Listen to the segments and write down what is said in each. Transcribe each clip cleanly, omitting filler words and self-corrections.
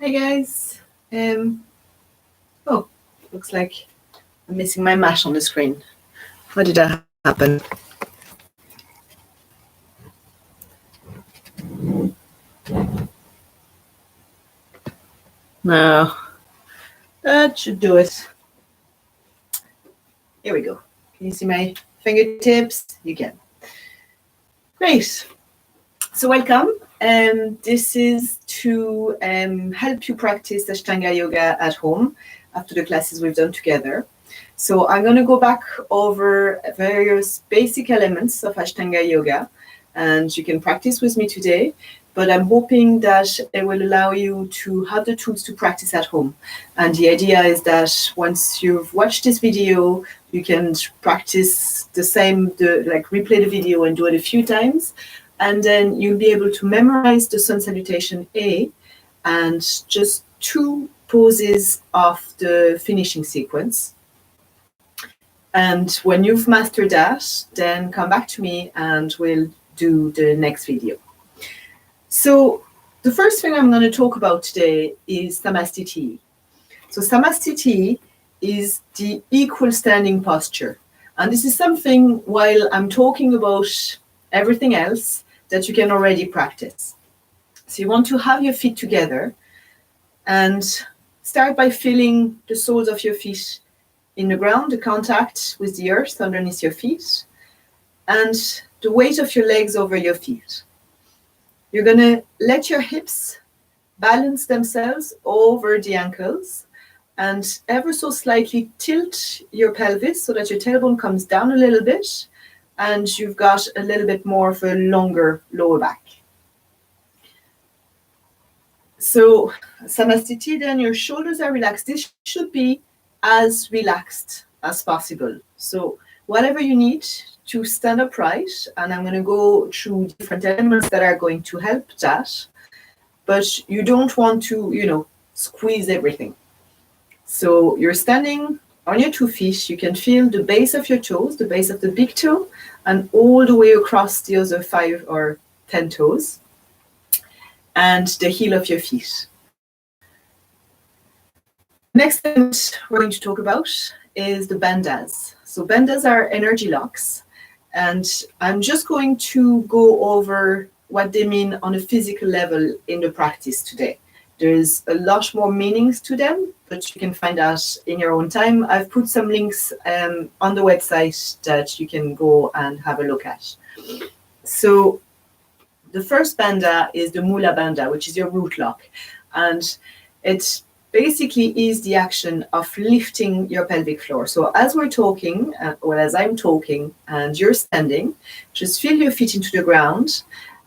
Hi guys. Oh, looks like I'm missing my mat on the screen. How did that happen? No, that should do it. Here we go. Can you see my fingertips? You can. Great. So welcome. This is to help you practice Ashtanga yoga at home after the classes we've done together. So I'm going to go back over various basic elements of Ashtanga yoga, and you can practice with me today. But I'm hoping that it will allow you to have the tools to practice at home. And the idea is that once you've watched this video, you can practice the same, replay the video and do it a few times. And then you'll be able to memorize the sun salutation A and just 2 poses of the finishing sequence. And when you've mastered that, then come back to me and we'll do the next video. So the first thing I'm going to talk about today is Samastithi. So Samastithi is the equal standing posture. And this is something, while I'm talking about everything else, that you can already practice. So you want to have your feet together and start by feeling the soles of your feet in the ground, the contact with the earth underneath your feet, and the weight of your legs over your feet. You're going to let your hips balance themselves over the ankles and ever so slightly tilt your pelvis so that your tailbone comes down a little bit and you've got a little bit more of a longer lower back. So Samastithi, then your shoulders are relaxed. This should be as relaxed as possible. So whatever you need to stand upright, and I'm going to go through different elements that are going to help that, but you don't want to, squeeze everything. So you're standing on your 2 feet. You can feel the base of your toes, the base of the big toe, and all the way across the other 5 or 10 toes, and the heel of your feet. Next thing we're going to talk about is the bandhas. So bandhas are energy locks, and I'm just going to go over what they mean on a physical level in the practice today. There's a lot more meanings to them, but you can find out in your own time. I've put some links on the website that you can go and have a look at. So the first bandha is the Mula bandha, which is your root lock. And it basically is the action of lifting your pelvic floor. So as we're talking, or as I'm talking, and you're standing, just feel your feet into the ground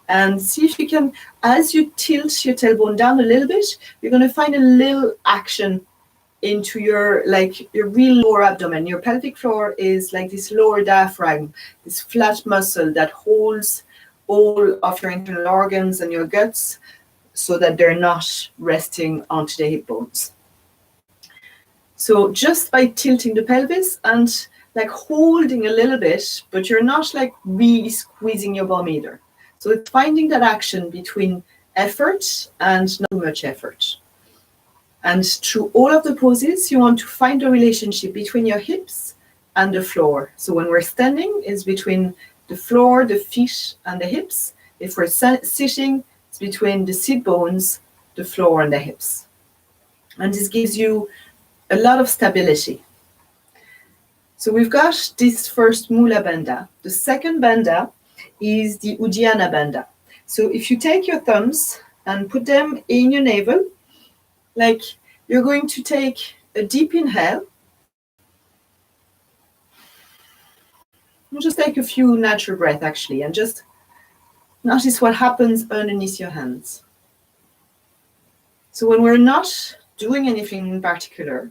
and see if you can, as you tilt your tailbone down a little bit, you're going to find a little action into your real lower abdomen. Your pelvic floor is like this lower diaphragm, this flat muscle that holds all of your internal organs and your guts so that they're not resting onto the hip bones. So just by tilting the pelvis and holding a little bit, but you're not really squeezing your bum either. So it's finding that action between effort and not too much effort. And through all of the poses, you want to find a relationship between your hips and the floor. So when we're standing, it's between the floor, the feet, and the hips. If we're sitting, it's between the sit bones, the floor, and the hips. And this gives you a lot of stability. So we've got this first Mula bandha. The second bandha is the Ujayi bandha. So if you take your thumbs and put them in your navel, you're going to take a deep inhale. We'll just take a few natural breaths actually, and just notice what happens underneath your hands. So when we're not doing anything in particular,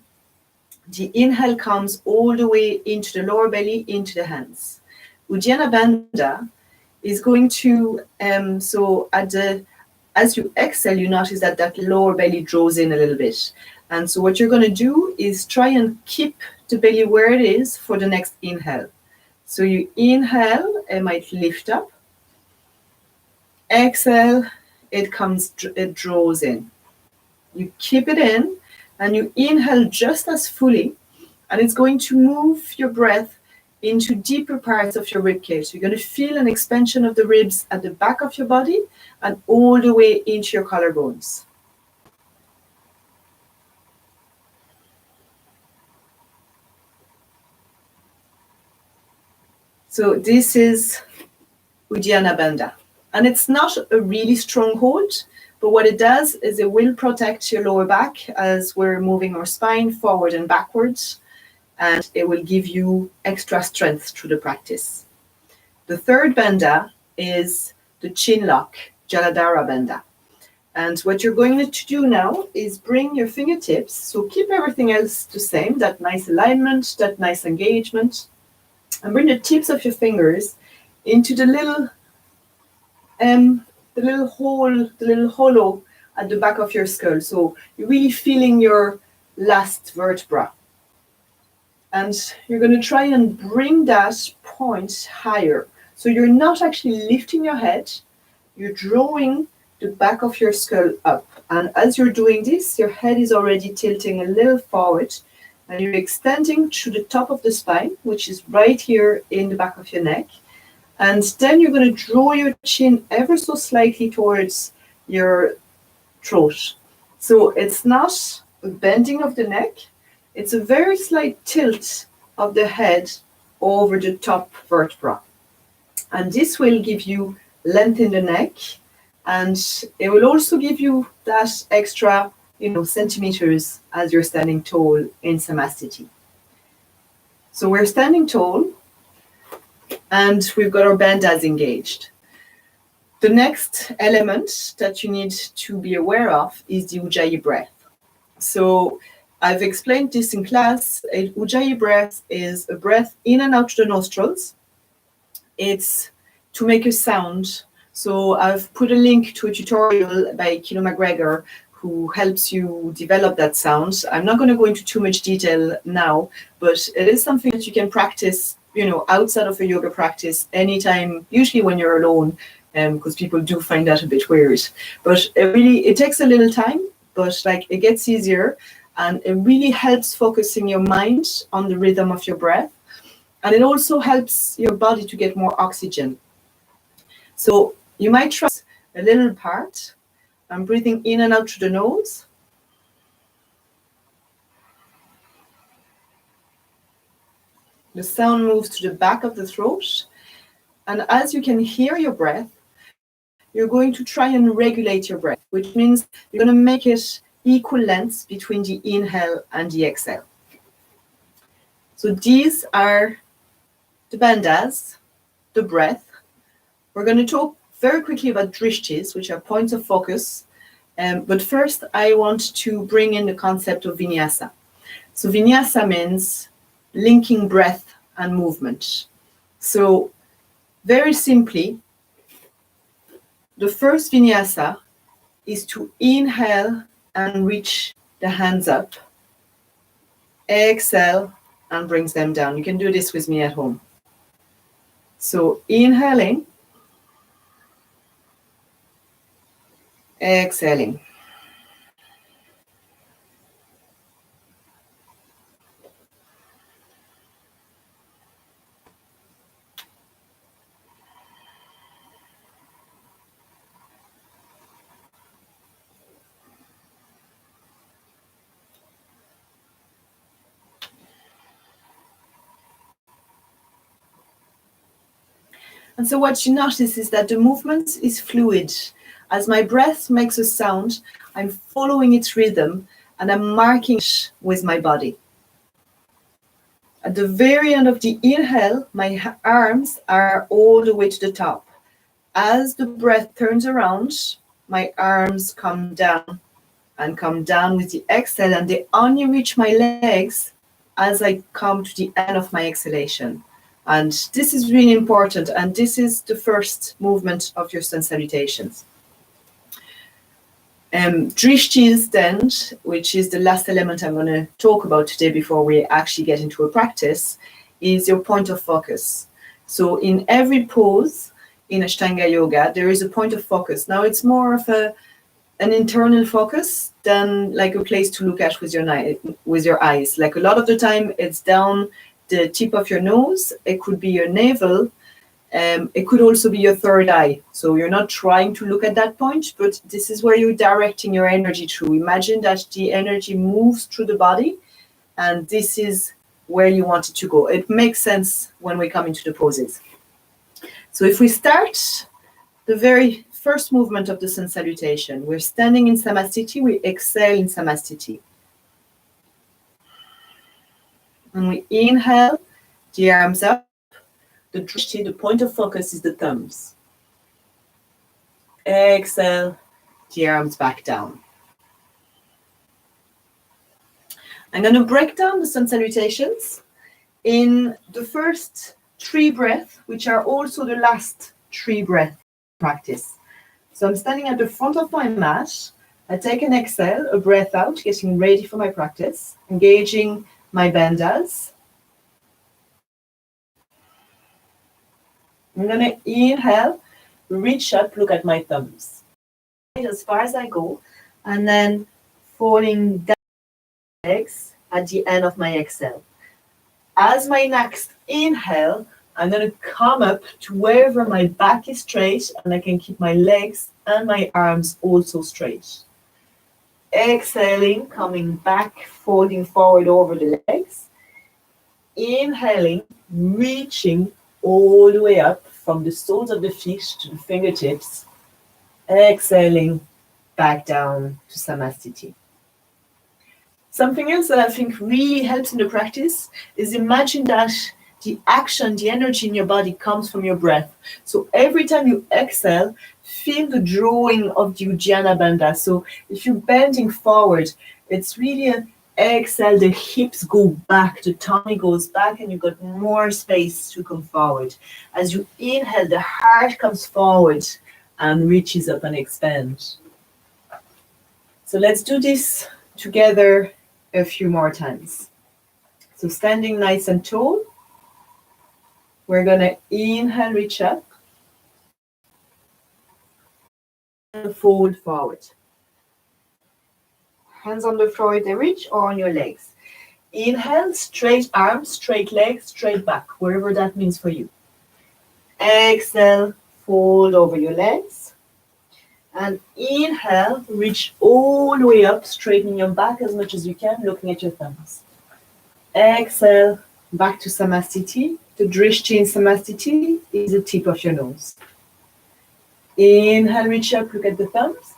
the inhale comes all the way into the lower belly, into the hands. Ujayi bandha is going to, as you exhale, you notice that lower belly draws in a little bit. And so what you're going to do is try and keep the belly where it is for the next inhale. So you inhale, it might lift up. Exhale, it draws in. You keep it in and you inhale just as fully, and it's going to move your breath into deeper parts of your rib cage. So you're going to feel an expansion of the ribs at the back of your body and all the way into your collarbones. So this is Uddiyana Bandha. And it's not a really strong hold, but what it does is it will protect your lower back as we're moving our spine forward and backwards, and it will give you extra strength through the practice. The third bandha is the chin lock, Jaladhara Bandha. And what you're going to do now is bring your fingertips, so keep everything else the same, that nice alignment, that nice engagement, and bring the tips of your fingers into the little hole, the little hollow at the back of your skull. So you're really feeling your last vertebra. And you're going to try and bring that point higher. So you're not actually lifting your head, you're drawing the back of your skull up. And as you're doing this, your head is already tilting a little forward, and you're extending through the top of the spine, which is right here in the back of your neck. And then you're going to draw your chin ever so slightly towards your throat. So it's not a bending of the neck, it's a very slight tilt of the head over the top vertebra. And this will give you length in the neck, and it will also give you that extra, centimeters as you're standing tall in Samastithi. So we're standing tall, and we've got our bandhas engaged. The next element that you need to be aware of is the Ujayi breath. So I've explained this in class. Ujayi breath is a breath in and out through the nostrils. It's to make a sound. So I've put a link to a tutorial by Kilo McGregor who helps you develop that sound. I'm not going to go into too much detail now, but it is something that you can practice, outside of a yoga practice anytime, usually when you're alone, because people do find that a bit weird. But it takes a little time, but it gets easier, and it really helps focusing your mind on the rhythm of your breath. And it also helps your body to get more oxygen. So you might try a little part. I'm breathing in and out through the nose. The sound moves to the back of the throat. And as you can hear your breath, you're going to try and regulate your breath, which means you're going to make it equal lengths between the inhale and the exhale. So these are the bandhas, the breath. We're going to talk very quickly about Dristhis, which are points of focus. But first, I want to bring in the concept of vinyasa. So vinyasa means linking breath and movement. So very simply, the first vinyasa is to inhale and reach the hands up. Exhale and brings them down. You can do this with me at home. So inhaling, exhaling. And so what you notice is that the movement is fluid. As my breath makes a sound, I'm following its rhythm and I'm marking it with my body. At the very end of the inhale, my arms are all the way to the top. As the breath turns around, my arms come down with the exhale, and they only reach my legs as I come to the end of my exhalation. And this is really important, and this is the first movement of your sun salutations. Dristhis then, which is the last element I'm going to talk about today before we actually get into a practice, is your point of focus. So in every pose in Ashtanga yoga, there is a point of focus. Now it's more of a an internal focus than like a place to look at with your eyes. Like a lot of the time, it's down the tip of your nose. It could be your navel. It could also be your third eye. So you're not trying to look at that point, but this is where you're directing your energy through. Imagine that the energy moves through the body, and this is where you want it to go. It makes sense when we come into the poses. So if we start the very first movement of the sun salutation, we're standing in Samastithi, we exhale in Samastithi. And we inhale, the arms up. The Dristhis, the point of focus is the thumbs. Exhale, the arms back down. I'm going to break down the sun salutations in the first 3 breaths, which are also the last 3 breaths practice. So I'm standing at the front of my mat. I take an exhale, a breath out, getting ready for my practice, engaging my bandhas. I'm going to inhale, reach up, look at my thumbs. As far as I go, and then falling down legs at the end of my exhale. As my next inhale, I'm going to come up to wherever my back is straight, and I can keep my legs and my arms also straight. Exhaling, coming back, folding forward over the legs. Inhaling, reaching all the way up from the soles of the feet to the fingertips. Exhaling, back down to Samastithi. Something else that I think really helps in the practice is imagine that the action, the energy in your body comes from your breath. So every time you exhale, feel the drawing of the Ujayi Bandhas. So if you're bending forward, it's really an exhale, the hips go back, the tummy goes back, and you've got more space to come forward. As you inhale, the heart comes forward and reaches up and expands. So let's do this together a few more times. So standing nice and tall, we're going to inhale, reach up, and fold forward. Hands on the floor if they reach, or on your legs. Inhale, straight arms, straight legs, straight back, wherever that means for you. Exhale, fold over your legs. And inhale, reach all the way up, straightening your back as much as you can, looking at your thumbs. Exhale, back to Samastithi. The Dristhis in Samastithi is the tip of your nose. Inhale, reach up, look at the thumbs.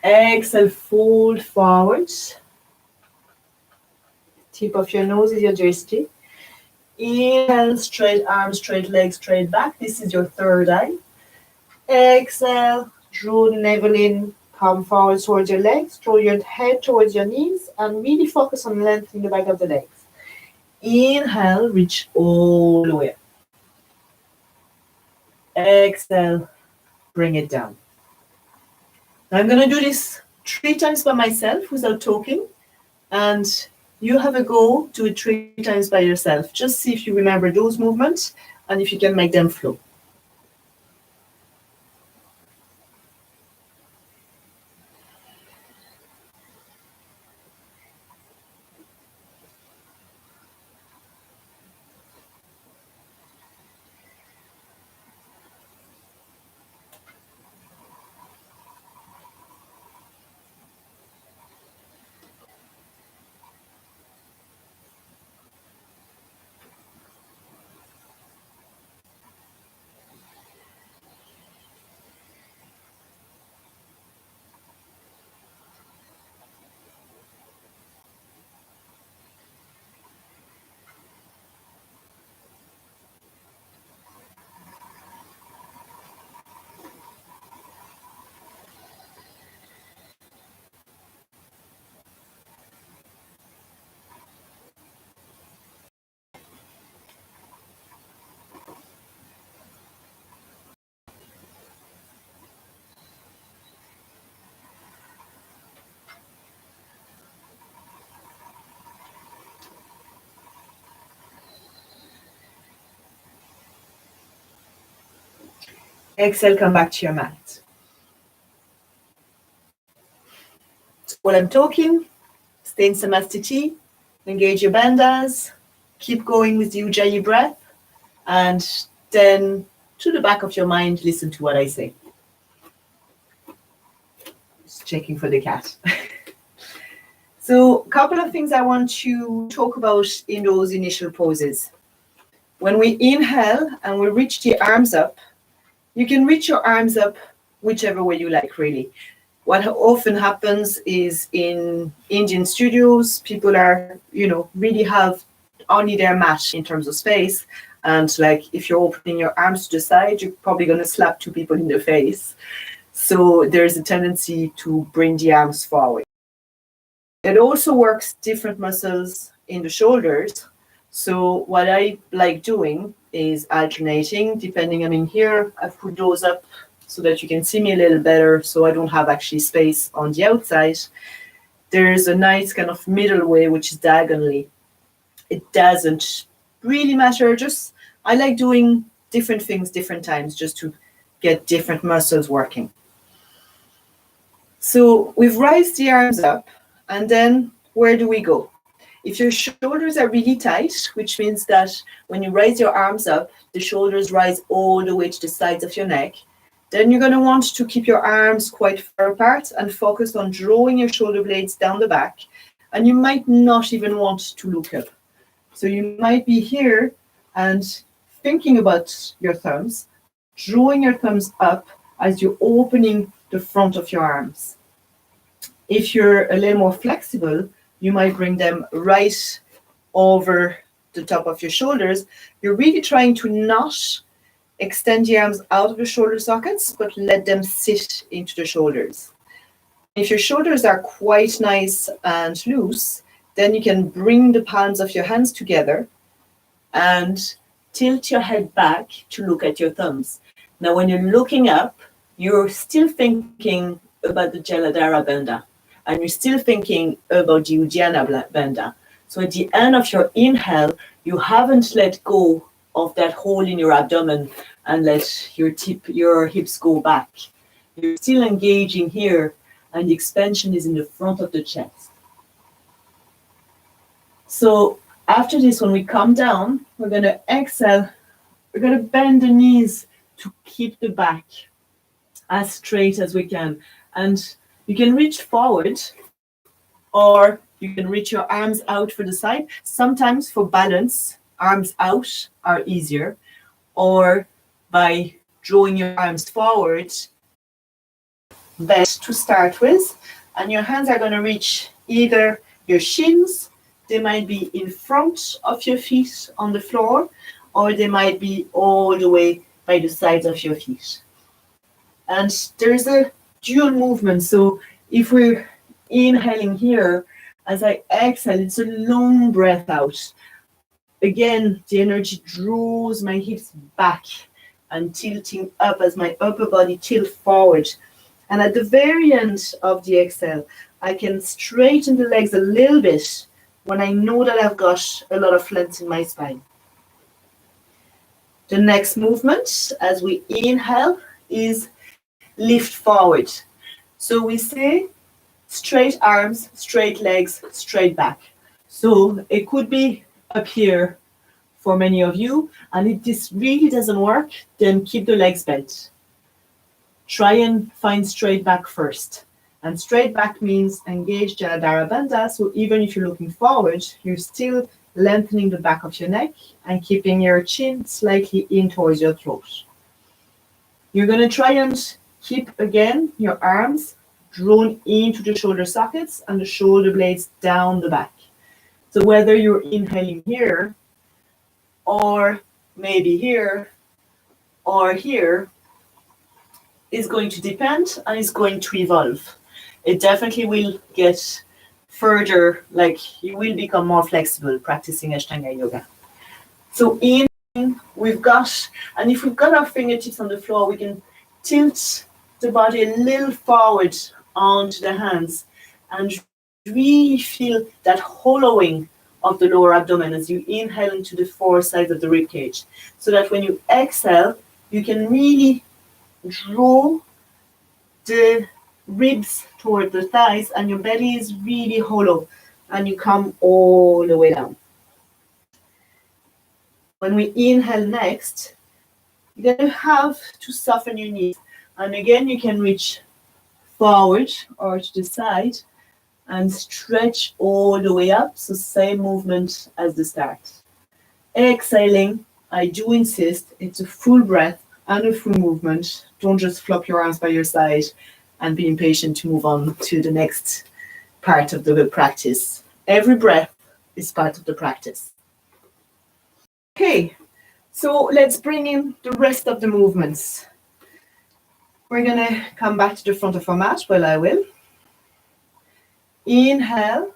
Exhale, fold forward. Tip of your nose is your Dristhis. Inhale, straight arms, straight legs, straight back. This is your third eye. Exhale, draw the navel in, palm forward towards your legs, draw your head towards your knees, and really focus on lengthening the back of the legs. Inhale, reach all the way up. Exhale, bring it down. Now I'm going to do this 3 times by myself without talking, and you have a go, do it 3 times by yourself. Just see if you remember those movements and if you can make them flow. Exhale, come back to your mat. while I'm talking, stay in Samastithi, engage your bandhas, keep going with the Ujayi breath, and then to the back of your mind, listen to what I say. Just checking for the cat. So a couple of things I want to talk about in those initial poses. When we inhale and we reach the arms up, you can reach your arms up whichever way you like, really. What often happens is in Indian studios, people are, really have only their mat in terms of space. And like, if you're opening your arms to the side, you're probably going to slap two people in the face. So there's a tendency to bring the arms forward. It also works different muscles in the shoulders. So what I like doing is alternating, depending, here I've put those up so that you can see me a little better, so I don't have actually space on the outside. There's a nice kind of middle way, which is diagonally. It doesn't really matter, just I like doing different things different times just to get different muscles working. So we've raised the arms up, and then where do we go? If your shoulders are really tight, which means that when you raise your arms up, the shoulders rise all the way to the sides of your neck, then you're going to want to keep your arms quite far apart and focus on drawing your shoulder blades down the back. And you might not even want to look up. So you might be here and thinking about your thumbs, drawing your thumbs up as you're opening the front of your arms. If you're a little more flexible, you might bring them right over the top of your shoulders. You're really trying to not extend the arms out of the shoulder sockets, but let them sit into the shoulders. If your shoulders are quite nice and loose, then you can bring the palms of your hands together and tilt your head back to look at your thumbs. Now, when you're looking up, you're still thinking about the Jaladhara Bandha, and you're still thinking about the Uddiyana Bandha. So at the end of your inhale, you haven't let go of that hole in your abdomen and let your hips go back. You're still engaging here, and the expansion is in the front of the chest. So after this, when we come down, we're going to exhale. We're going to bend the knees to keep the back as straight as we can. And you can reach forward, or you can reach your arms out for the side. Sometimes for balance, arms out are easier, or by drawing your arms forward, best to start with. And your hands are going to reach either your shins, they might be in front of your feet on the floor, or they might be all the way by the sides of your feet. And there's a dual movement. So if we're inhaling here, as I exhale, it's a long breath out. Again, the energy draws my hips back and tilting up as my upper body tilts forward. And at the very end of the exhale, I can straighten the legs a little bit when I know that I've got a lot of length in my spine. The next movement, as we inhale, is lift forward. So we say straight arms, straight legs, straight back. So it could be up here for many of you, and if this really doesn't work, then keep the legs bent. Try and find straight back first. And straight back means engage Jaladhara Bandha. So even if you're looking forward, you're still lengthening the back of your neck and keeping your chin slightly in towards your throat. You're going to try and keep, again, your arms drawn into the shoulder sockets and the shoulder blades down the back. So whether you're inhaling here, or maybe here, or here, is going to depend and is going to evolve. It definitely will get further, like you will become more flexible practicing Ashtanga yoga. So in we've got, and if we've got our fingertips on the floor, we can tilt the body a little forward onto the hands and really feel that hollowing of the lower abdomen as you inhale into the four sides of the rib cage, so that when you exhale, you can really draw the ribs toward the thighs, and your belly is really hollow, and you come all the way down. When we inhale next, you're going to have to soften your knees. And again, you can reach forward or to the side and stretch all the way up. So same movement as the start. Exhaling, I do insist, it's a full breath and a full movement. Don't just flop your arms by your side and be impatient to move on to the next part of the practice. Every breath is part of the practice. Okay, so let's bring in the rest of the movements. We're going to come back to the front of our mat. Well, I will. Inhale,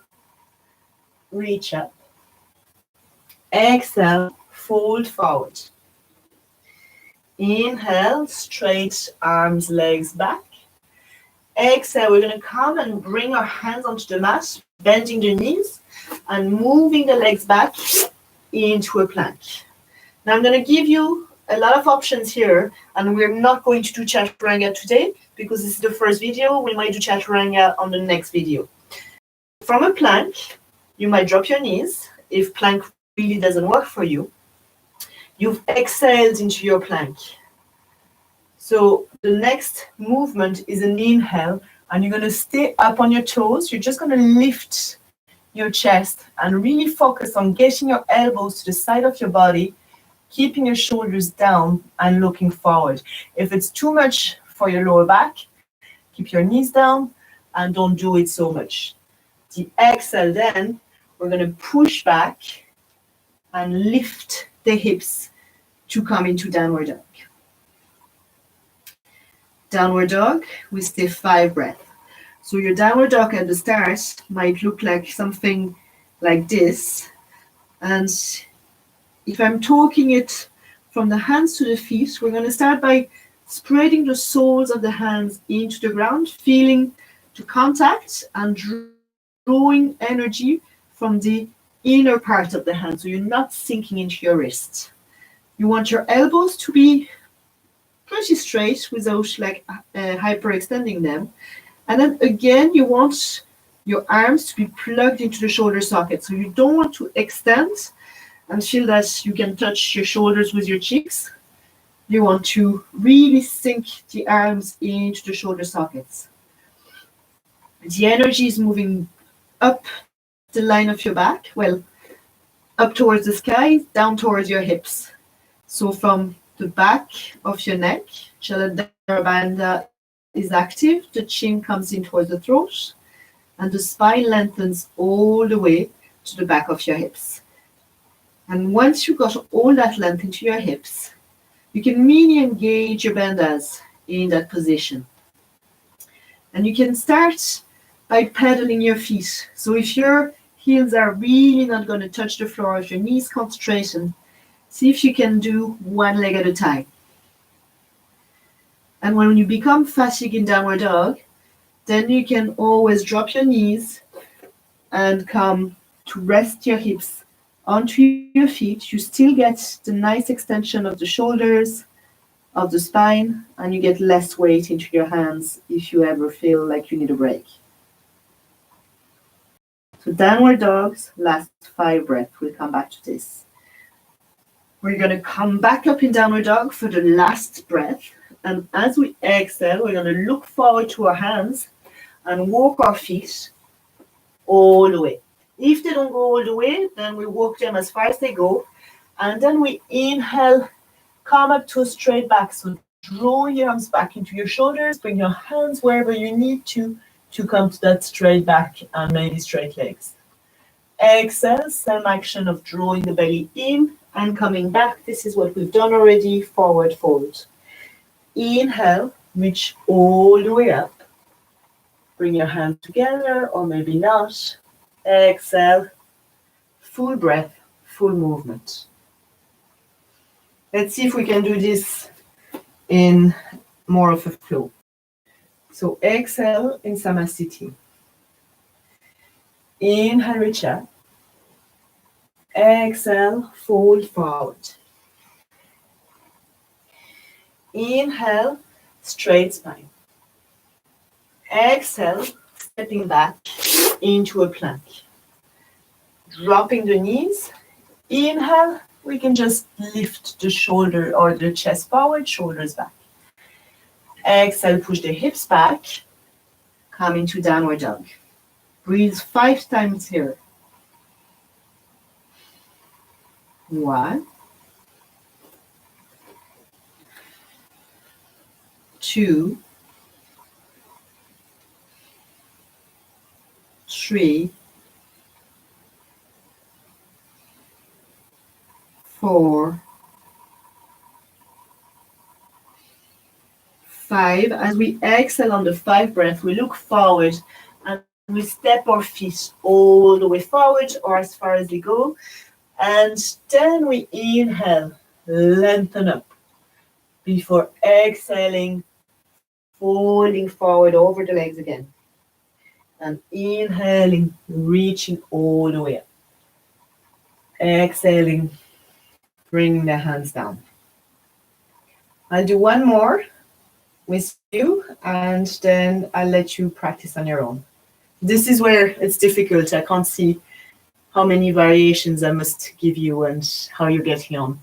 reach up. Exhale, fold forward. Inhale, straight arms, legs back. Exhale, we're going to come and bring our hands onto the mat, bending the knees and moving the legs back into a plank. Now I'm going to give you a lot of options here, and we're not going to do chaturanga today because this is the first video. We might do chaturanga on the next video. From a plank, you might drop your knees. If plank really doesn't work for you, you've exhaled into your plank. So the next movement is an inhale, and you're going to stay up on your toes. You're just going to lift your chest and really focus on getting your elbows to the side of your body, keeping your shoulders down and looking forward. If it's too much for your lower back, keep your knees down and don't do it so much. The exhale then, we're going to push back and lift the hips to come into downward dog. Downward dog, we stay 5 breaths. So your downward dog at the start might look like something like this. And if I'm talking it from the hands to the feet, we're going to start by spreading the soles of the hands into the ground, feeling the contact and drawing energy from the inner part of the hand. So you're not sinking into your wrist. You want your elbows to be pretty straight without hyperextending them. And then again, you want your arms to be plugged into the shoulder socket. So you don't want to extend and feel that you can touch your shoulders with your cheeks. You want to really sink the arms into the shoulder sockets. The energy is moving up the line of your back, well, up towards the sky, down towards your hips. So from the back of your neck, Chaladara Bandha is active, the chin comes in towards the throat, and the spine lengthens all the way to the back of your hips. And once you've got all that length into your hips, you can really engage your bandhas in that position. And you can start by pedaling your feet. So if your heels are really not going to touch the floor, if your knees concentration, see if you can do one leg at a time. And when you become fatigued in downward dog, then you can always drop your knees and come to rest your hips onto your feet. You still get the nice extension of the shoulders, of the spine, and you get less weight into your hands if you ever feel like you need a break. So downward dogs, last 5 breaths. We'll come back to this. We're going to come back up in downward dog for the last breath. And as we exhale, we're going to look forward to our hands and walk our feet all the way. If they don't go all the way, then we walk them as far as they go. And then we inhale, come up to a straight back. So draw your arms back into your shoulders, bring your hands wherever you need to come to that straight back and maybe straight legs. Exhale, same action of drawing the belly in and coming back. This is what we've done already, forward fold. Inhale, reach all the way up. Bring your hands together or maybe not. Exhale, full breath, full movement. Let's see if we can do this in more of a flow. So exhale in Samastithi. Inhale, reach up. Exhale, fold forward. Inhale, straight spine. Exhale, stepping back into a plank. Dropping the knees. Inhale, we can just lift the shoulder or the chest forward, shoulders back. Exhale, push the hips back. Come into downward dog. Breathe 5 times here. 1, 2, 3, 4, 5. As we exhale on the 5 breath, we look forward and we step our feet all the way forward or as far as they go. And then we inhale, lengthen up before exhaling, folding forward over the legs again. And inhaling, reaching all the way up. Exhaling, bring the hands down. I'll do one more with you and then I'll let you practice on your own. This is where it's difficult. I can't see how many variations I must give you and how you're getting on.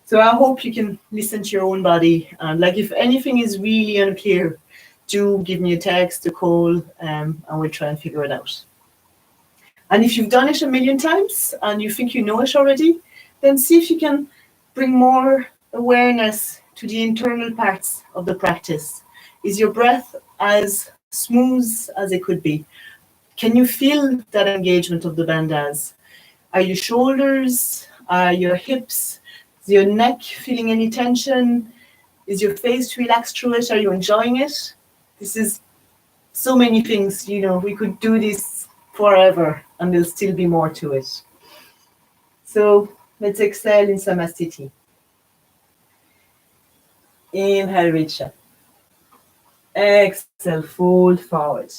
So I hope you can listen to your own body. And like if anything is really unclear, do give me a text, a call, and we'll try and figure it out. And if you've done it a million times and you think you know it already, then see if you can bring more awareness to the internal parts of the practice. Is your breath as smooth as it could be? Can you feel that engagement of the bandhas? Are your shoulders, are your hips, is your neck feeling any tension? Is your face relaxed through it? Are you enjoying it? This is so many things, we could do this forever and there'll still be more to it. So let's exhale in Samastithi. Inhale, reach up. Exhale, fold forward.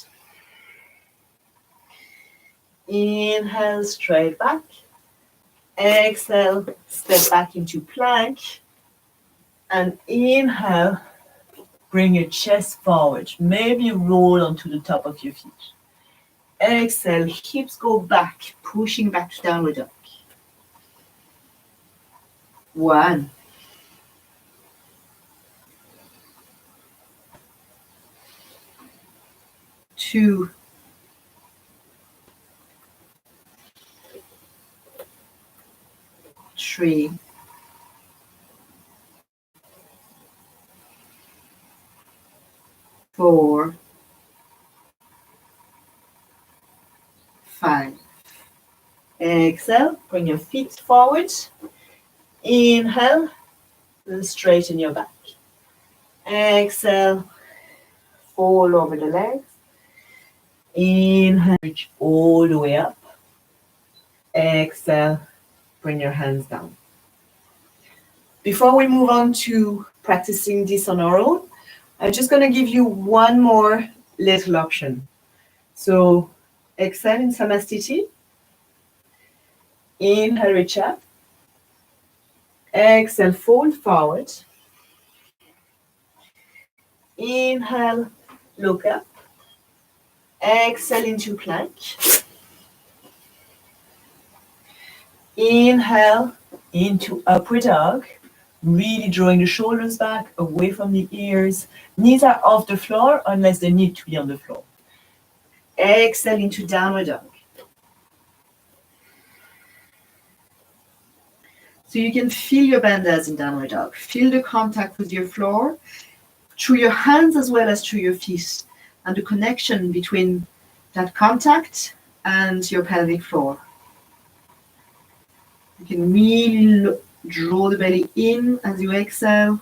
Inhale, straight back. Exhale, step back into plank. And inhale, bring your chest forward. Maybe roll onto the top of your feet. Exhale, hips go back, pushing back to downward dog. 1, 2, 3, 4, 5. Exhale, bring your feet forward. Inhale, straighten your back. Exhale, fold over the legs. Inhale, reach all the way up. Exhale, bring your hands down. Before we move on to practicing this on our own, I'm just going to give you one more little option. So exhale in Samastithi. Inhale, reach up. Exhale, fold forward. Inhale, look up. Exhale into plank. Inhale into upward dog. Really drawing the shoulders back, away from the ears. Knees are off the floor unless they need to be on the floor. Exhale into downward dog. So you can feel your bandhas in downward dog. Feel the contact with your floor through your hands as well as through your feet, and the connection between that contact and your pelvic floor. You can really draw the belly in as you exhale.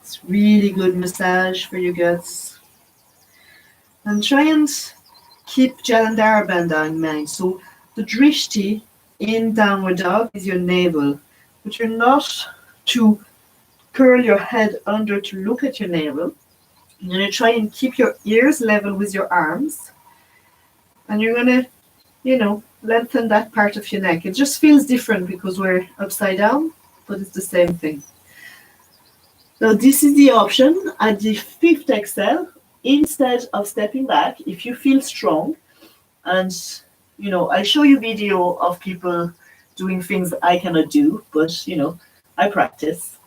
It's really good massage for your guts. And try and keep Jalandhara Bandha in mind. So the Drishti in downward dog is your navel, but you're not to curl your head under to look at your navel. You're going to try and keep your ears level with your arms. And you're going to, lengthen that part of your neck. It just feels different because we're upside down, but it's the same thing. Now this is the option at the fifth exhale. Instead of stepping back, if you feel strong, and I show you video of people doing things I cannot do, but I practice.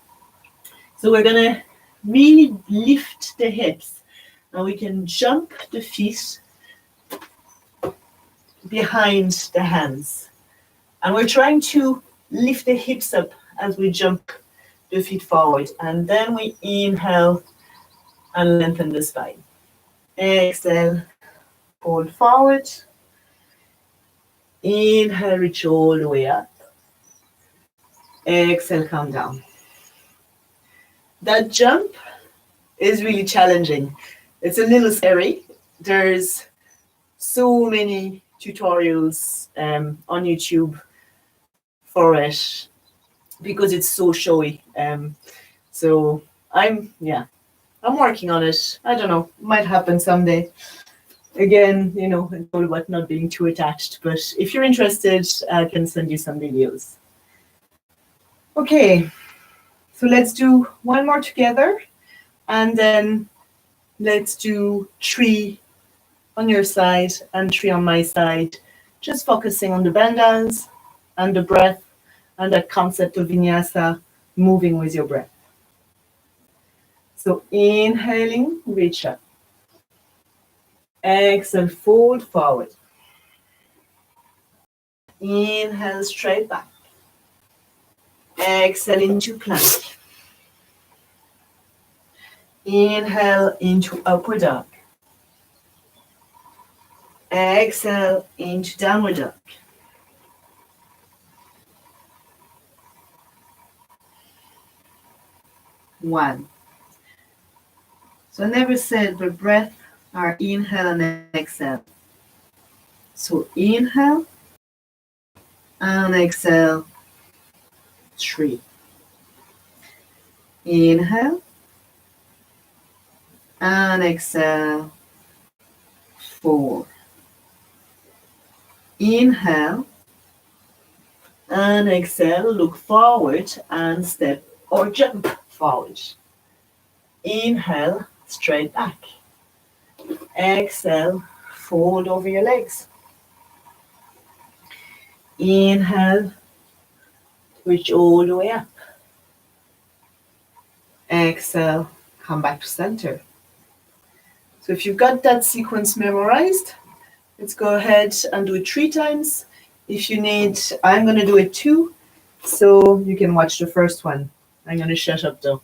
So we're gonna really lift the hips, and we can jump the feet behind the hands, and we're trying to lift the hips up as we jump the feet forward, and then we inhale and lengthen the spine. Exhale, fold forward. Inhale, reach all the way up. Exhale, come down. That jump is really challenging. It's a little scary. There's so many tutorials on YouTube for it because it's so showy. So I'm working on it. I don't know, might happen someday. Again, it's all about not being too attached. But if you're interested, I can send you some videos. Okay, so let's do one more together, and then let's do 3 on your side and 3 on my side, just focusing on the bandhas and the breath and that concept of vinyasa, moving with your breath. So inhaling, reach up. Exhale, fold forward. Inhale, straight back. Exhale into plank. Inhale into upward dog. Exhale into downward dog. One. So I never said the breath are inhale and exhale. So inhale and exhale, 3. Inhale and exhale, 4. Inhale and exhale, look forward and step or jump forward. Inhale, straight back. Exhale, fold over your legs. Inhale, reach all the way up. Exhale, come back to center. So if you've got that sequence memorized, let's go ahead and do it 3 times. If you need, I'm going to do it 2, so you can watch the first one. I'm going to shut up though.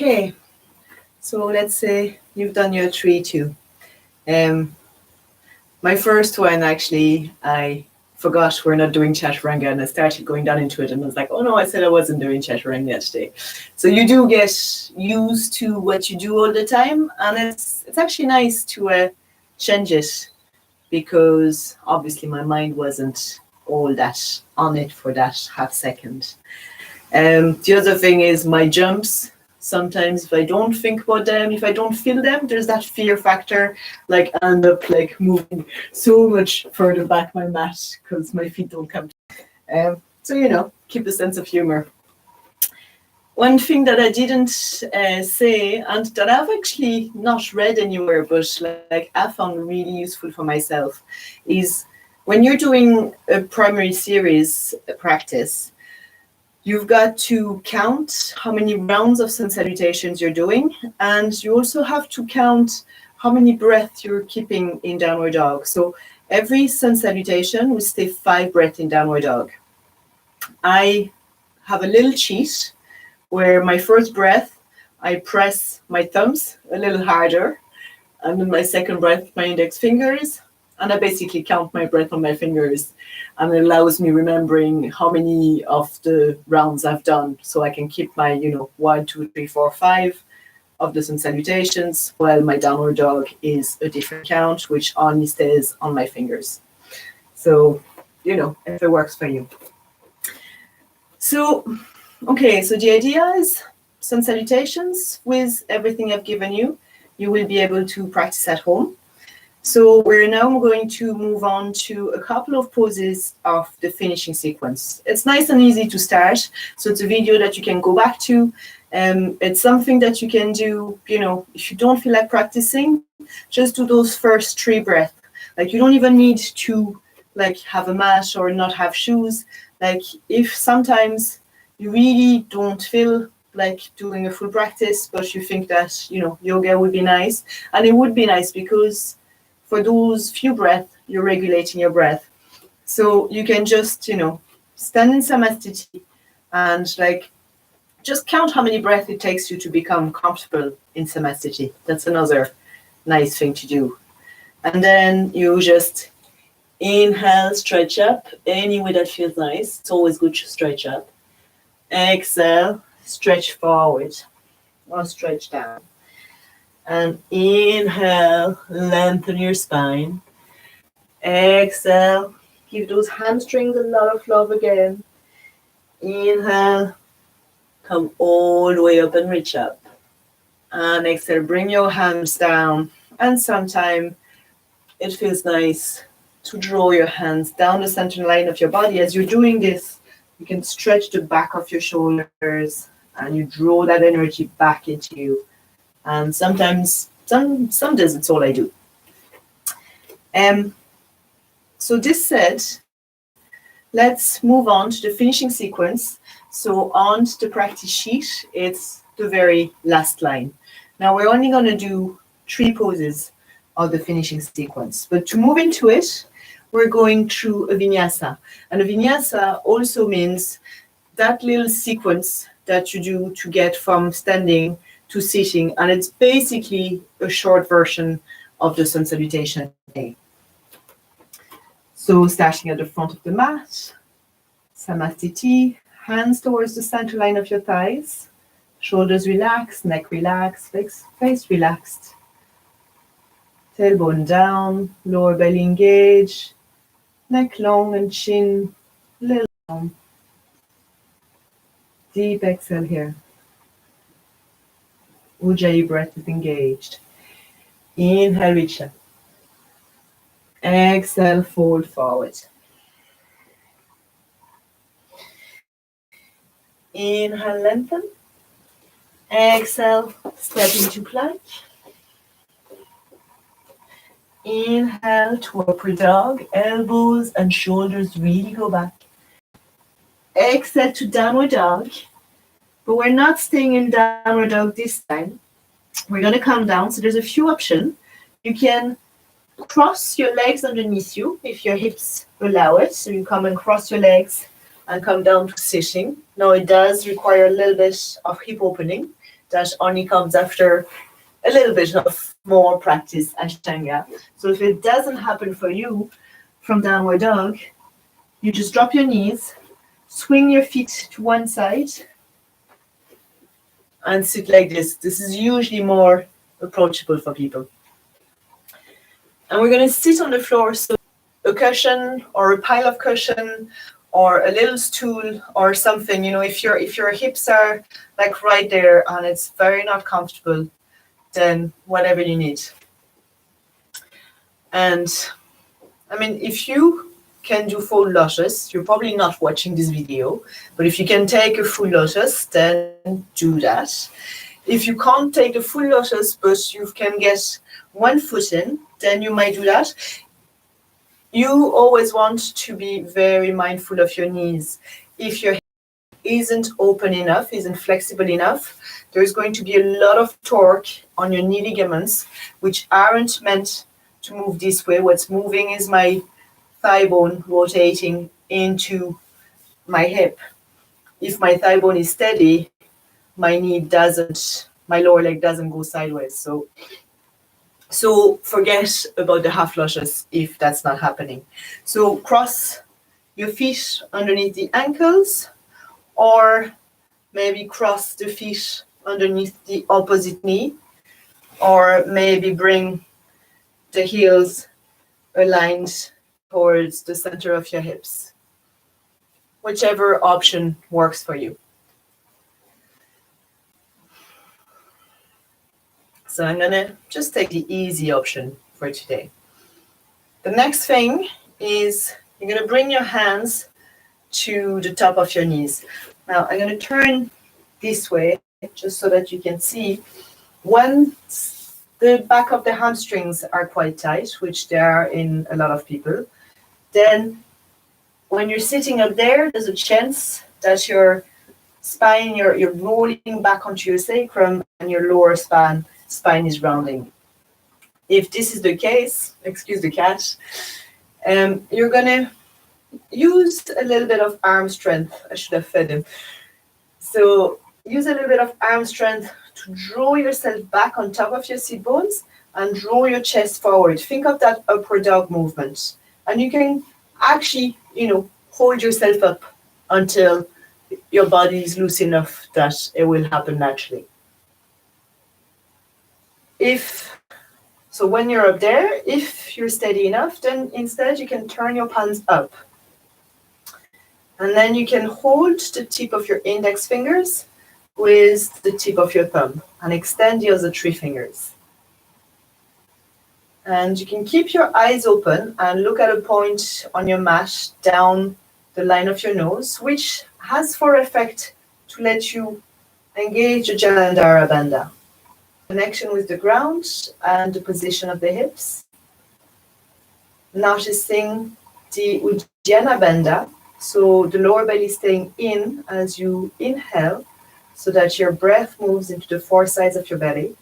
Okay, so let's say you've done your 3-2. My first one, actually, I forgot we're not doing chaturanga, and I started going down into it, and I was like, oh no, I said I wasn't doing chaturanga today. So you do get used to what you do all the time, and it's actually nice to change it, because obviously my mind wasn't all that on it for that half second. The other thing is my jumps. Sometimes if I don't think about them, if I don't feel them, there's that fear factor, like I end up like moving so much further back my mat because my feet don't come. So, keep a sense of humor. One thing that I didn't say, and that I've actually not read anywhere, but like I found really useful for myself, is when you're doing a primary series practice, you've got to count how many rounds of sun salutations you're doing, and you also have to count how many breaths you're keeping in downward dog. So every sun salutation, we stay 5 breaths in downward dog. I have a little cheat where my first breath, I press my thumbs a little harder, and then my second breath, my index fingers, and I basically count my breath on my fingers, and it allows me remembering how many of the rounds I've done, so I can keep my 1, 2, 3, 4, 5 of the sun salutations, while my downward dog is a different count, which only stays on my fingers. So, if it works for you. So, okay, so the idea is sun salutations with everything I've given you. You will be able to practice at home. So we're now going to move on to a couple of poses of the finishing sequence. It's nice and easy to start. So it's a video that you can go back to. It's something that you can do, if you don't feel like practicing, just do those first 3 breaths. Like you don't even need to have a mat or not have shoes. Like if sometimes you really don't feel like doing a full practice, but you think that, yoga would be nice. And it would be nice because for those few breaths, you're regulating your breath. So you can just, stand in Samastithi and just count how many breaths it takes you to become comfortable in Samastithi. That's another nice thing to do. And then you just inhale, stretch up, any way that feels nice. It's always good to stretch up. Exhale, stretch forward or stretch down. And inhale, lengthen your spine. Exhale, give those hamstrings a lot of love again. Inhale, come all the way up and reach up. And exhale, bring your hands down. And sometimes it feels nice to draw your hands down the center line of your body. As you're doing this, you can stretch the back of your shoulders and you draw that energy back into you. And sometimes, some days, it's all I do. So this said, let's move on to the finishing sequence. So on the practice sheet, it's the very last line. Now we're only going to do 3 poses of the finishing sequence. But to move into it, we're going through a vinyasa. And a vinyasa also means that little sequence that you do to get from standing to sitting, and it's basically a short version of the sun salutation. So starting at the front of the mat, Samastithi, hands towards the center line of your thighs, shoulders relaxed, neck relaxed, face relaxed, tailbone down, lower belly engaged, neck long and chin a little down. Deep exhale here. Ujayi breath is engaged. Inhale, reach up. Exhale, fold forward. Inhale, lengthen. Exhale, step into plank. Inhale to upward dog. Elbows and shoulders really go back. Exhale to downward dog. But we're not staying in downward dog this time. We're going to come down. So there's a few options. You can cross your legs underneath you if your hips allow it. So you come and cross your legs and come down to sitting. Now it does require a little bit of hip opening that only comes after a little bit of more practice Ashtanga. So if it doesn't happen for you from downward dog, you just drop your knees, swing your feet to one side, and sit like this. This is usually more approachable for people. And we're going to sit on the floor, so a cushion or a pile of cushion or a little stool or something. You know, if your hips are like right there and it's very not comfortable, then whatever you need. And I mean, if you can do full lotus, you're probably not watching this video, but if you can take a full lotus, then do that. If you can't take the full lotus, but you can get one foot in, then you might do that. You always want to be very mindful of your knees. If your hip isn't open enough, isn't flexible enough, there's going to be a lot of torque on your knee ligaments, which aren't meant to move this way. What's moving is my thigh bone rotating into my hip. If my thigh bone is steady, my lower leg doesn't go sideways. So forget about the half lotus if that's not happening. So cross your feet underneath the ankles, or maybe cross the feet underneath the opposite knee, or maybe bring the heels aligned towards the center of your hips. Whichever option works for you. So I'm going to just take the easy option for today. The next thing is you're going to bring your hands to the top of your knees. Now I'm going to turn this way just so that you can see. Once the back of the hamstrings are quite tight, which they are in a lot of people, then when you're sitting up there, there's a chance that your spine, you're rolling back onto your sacrum and your lower spine is rounding. If this is the case, excuse the cat, you're going to use a little bit of arm strength. I should have fed him. So use a little bit of arm strength to draw yourself back on top of your sit bones and draw your chest forward. Think of that upward dog movement. And you can actually, hold yourself up until your body is loose enough that it will happen naturally. So when you're up there, if you're steady enough, then instead you can turn your palms up. And then you can hold the tip of your index fingers with the tip of your thumb and extend the other 3 fingers. And you can keep your eyes open and look at a point on your mat down the line of your nose, which has for effect to let you engage the Jalandhara Bandha. Connection with the ground and the position of the hips. Noticing the Ujayi Bandha, so the lower belly staying in as you inhale, so that your breath moves into the 4 sides of your belly.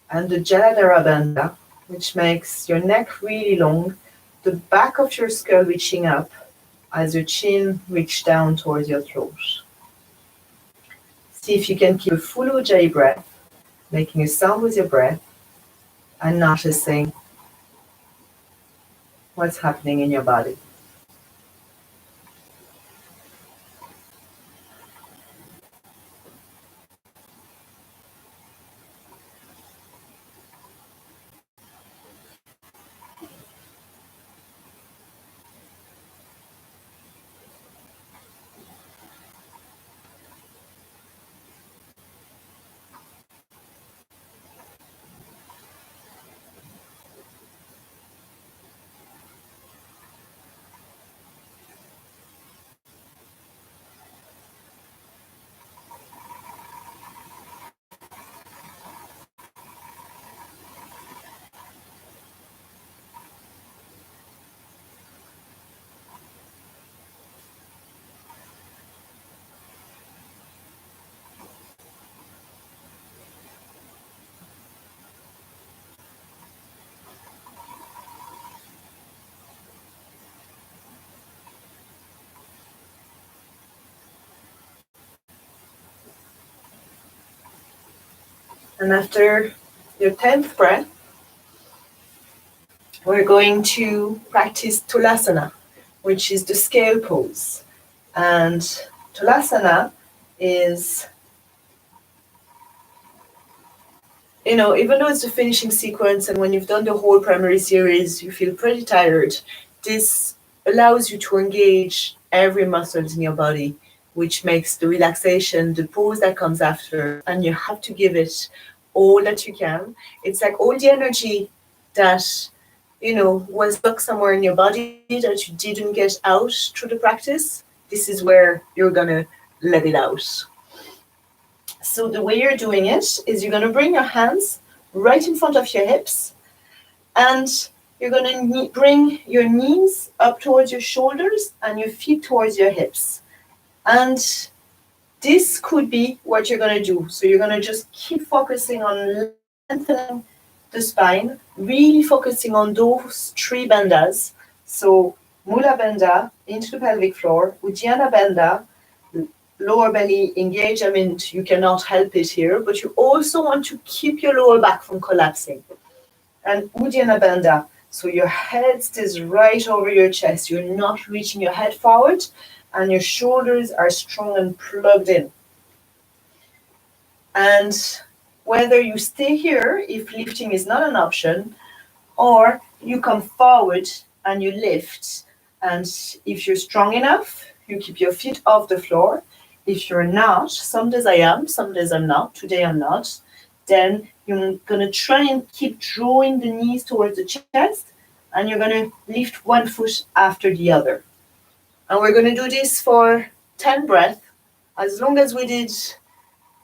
And the Jalandhara Bandha, which makes your neck really long, the back of your skull reaching up as your chin reaches down towards your throat. See if you can keep a full Ujayi breath, making a sound with your breath and noticing what's happening in your body. And after your 10th breath, we're going to practice tolasana, which is the scale pose. And tolasana is, even though it's the finishing sequence and when you've done the whole primary series, you feel pretty tired, this allows you to engage every muscle in your body, which makes the relaxation, the pose that comes after, and you have to give it all that you can. It's like all the energy that, was stuck somewhere in your body that you didn't get out through the practice. This is where you're going to let it out. So the way you're doing it is you're going to bring your hands right in front of your hips, and you're going to bring your knees up towards your shoulders and your feet towards your hips. And this could be what you're going to do. So you're going to just keep focusing on lengthening the spine, really focusing on those 3 bandhas. So Mula Bandha into the pelvic floor, Uddiyana Bandha, lower belly engage. I mean, you cannot help it here, but you also want to keep your lower back from collapsing. And Uddiyana Bandha, so your head stays right over your chest. You're not reaching your head forward, and your shoulders are strong and plugged in. And whether you stay here if lifting is not an option, or you come forward and you lift. And if you're strong enough, you keep your feet off the floor. If you're not, some days I am, some days I'm not, today I'm not, then you're going to try and keep drawing the knees towards the chest, and you're going to lift one foot after the other. And we're going to do this for 10 breaths, as long as we did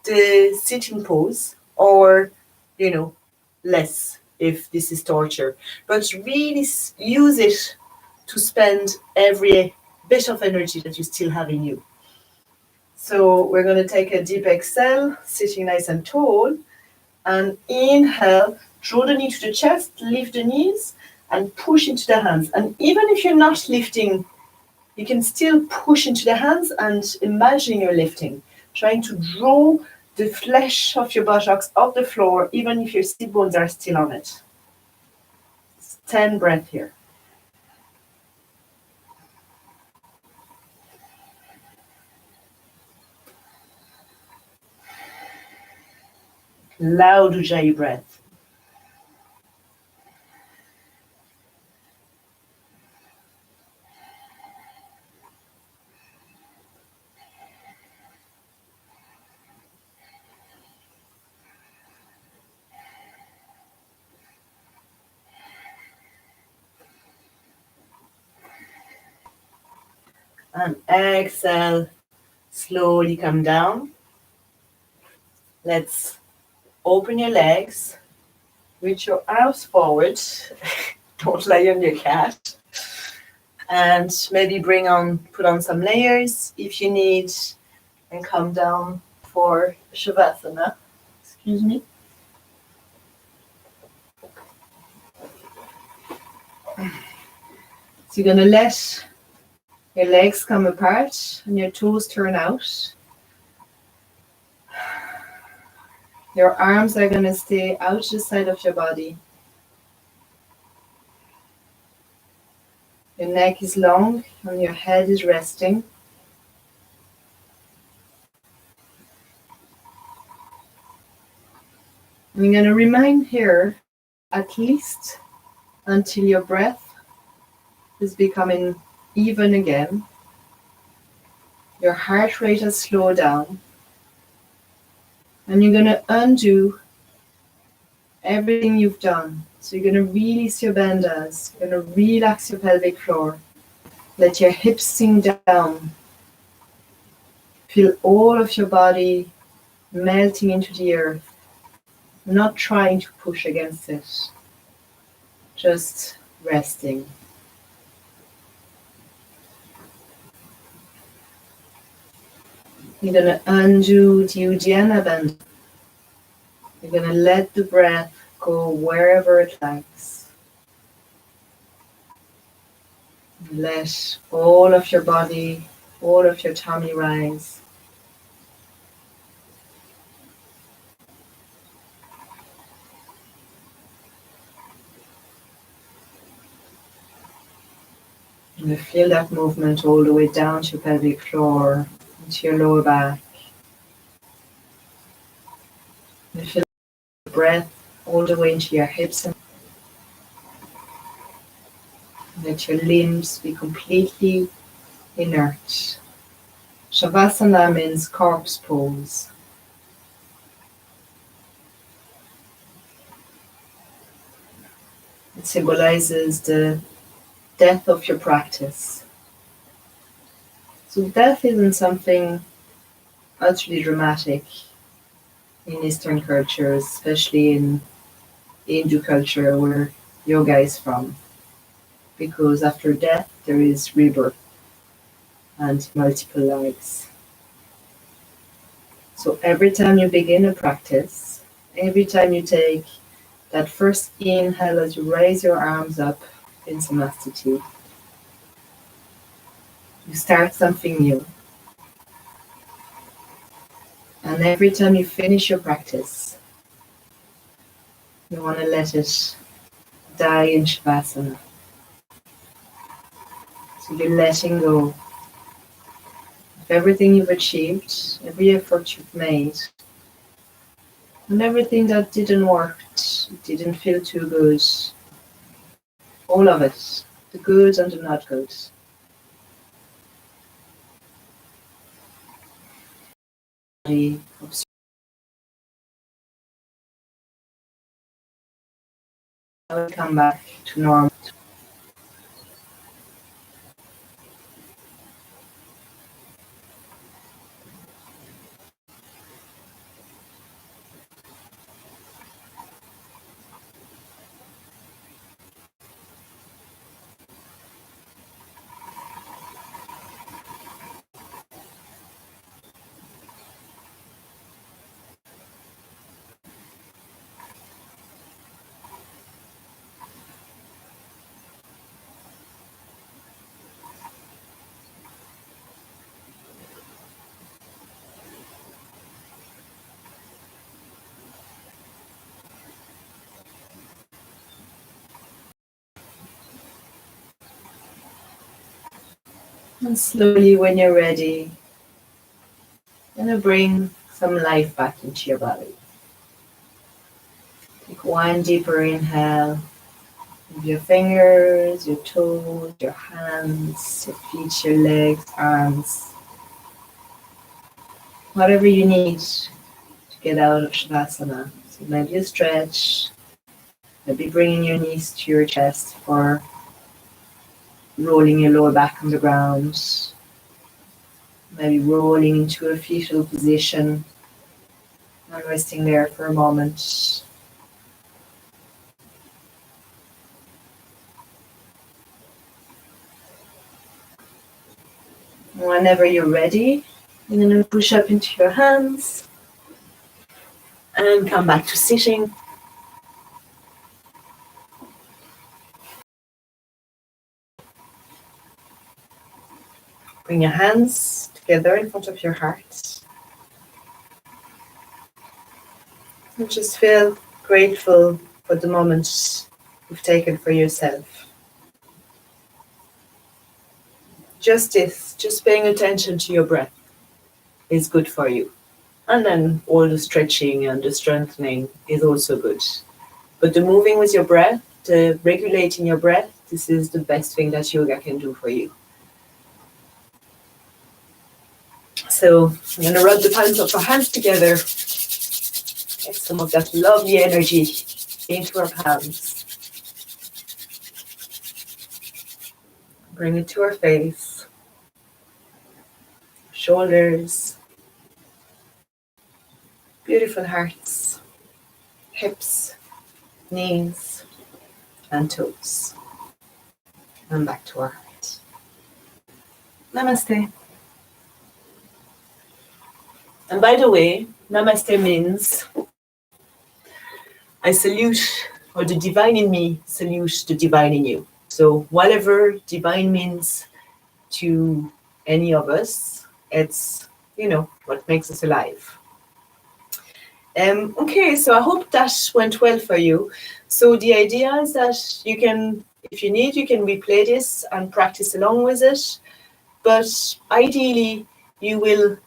the sitting pose, or, less if this is torture. But really use it to spend every bit of energy that you still have in you. So we're going to take a deep exhale, sitting nice and tall, and inhale, draw the knee to the chest, lift the knees, and push into the hands. And even if you're not lifting, you can still push into the hands and imagine you're lifting, trying to draw the flesh of your buttocks off the floor, even if your sit bones are still on it. It's 10 breaths here. Loud Ujayi breath. And exhale, slowly come down. Let's open your legs, reach your arms forward. Don't lie on your cat. And maybe put on some layers if you need, and come down for savasana. Excuse me. So you're going to let your legs come apart and your toes turn out. Your arms are going to stay out to the side of your body. Your neck is long and your head is resting. I'm going to remain here at least until your breath is becoming even again. Your heart rate has slowed down. And you're going to undo everything you've done. So you're going to release your bandhas. You're going to relax your pelvic floor. Let your hips sink down. Feel all of your body melting into the earth. Not trying to push against it. Just resting. You're going to undo the Uddiyana Bandha. You're going to let the breath go wherever it likes. Let all of your body, all of your tummy rise. And you feel that movement all the way down to your pelvic floor, into your lower back. You feel the breath all the way into your hips, and let your limbs be completely inert. Savasana means corpse pose. It symbolizes the death of your practice. So death isn't something utterly dramatic in Eastern cultures, especially in Hindu culture where yoga is from, because after death there is rebirth and multiple lives. So every time you begin a practice, every time you take that first inhale as you raise your arms up in Samastithi, you start something new. And every time you finish your practice, you want to let it die in Shavasana. So you're letting go of everything you've achieved, every effort you've made, and everything that didn't work, didn't feel too good. All of it, the good and the not good. I will come back to normal. And slowly, when you're ready, you're going to bring some life back into your body. Take one deeper inhale. Move your fingers, your toes, your hands, your feet, your legs, arms. Whatever you need to get out of Shavasana. So maybe a stretch, maybe bringing your knees to your chest for rolling your lower back on the ground. Maybe rolling into a fetal position and resting there for a moment. Whenever you're ready, you're going to push up into your hands and come back to sitting. Bring your hands together in front of your heart. And just feel grateful for the moments you've taken for yourself. Just this, just paying attention to your breath is good for you. And then all the stretching and the strengthening is also good. But the moving with your breath, the regulating your breath, this is the best thing that yoga can do for you. So I'm going to rub the palms of our hands together. Get some of that lovely energy into our palms. Bring it to our face, shoulders, beautiful hearts, hips, knees, and toes. And back to our heart. Namaste. And by the way, Namaste means I salute, or the divine in me salutes the divine in you. So whatever divine means to any of us, it's, what makes us alive. Okay, so I hope that went well for you. So the idea is that you can If you need, you can replay this and practice along with it. But ideally, you will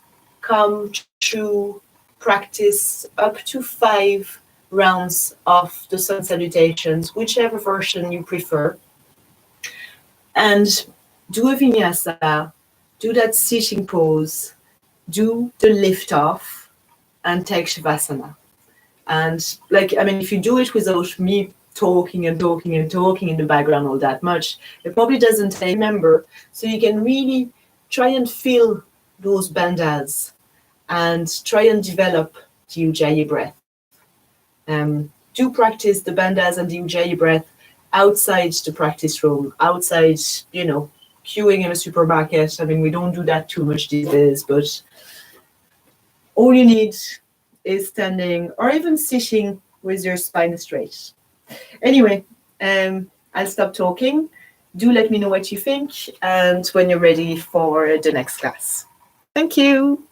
come to practice up to 5 rounds of the sun salutations, whichever version you prefer. And do a vinyasa, do that sitting pose, do the lift off, and take shavasana. And if you do it without me talking and talking and talking in the background all that much, it probably doesn't take member. So you can really try and feel those bandhas and try and develop the Ujayi breath. Do practice the bandhas and the Ujayi breath outside the practice room, outside, queuing in a supermarket. We don't do that too much these days, but all you need is standing or even sitting with your spine straight. Anyway, I'll stop talking. Do let me know what you think and when you're ready for the next class. Thank you.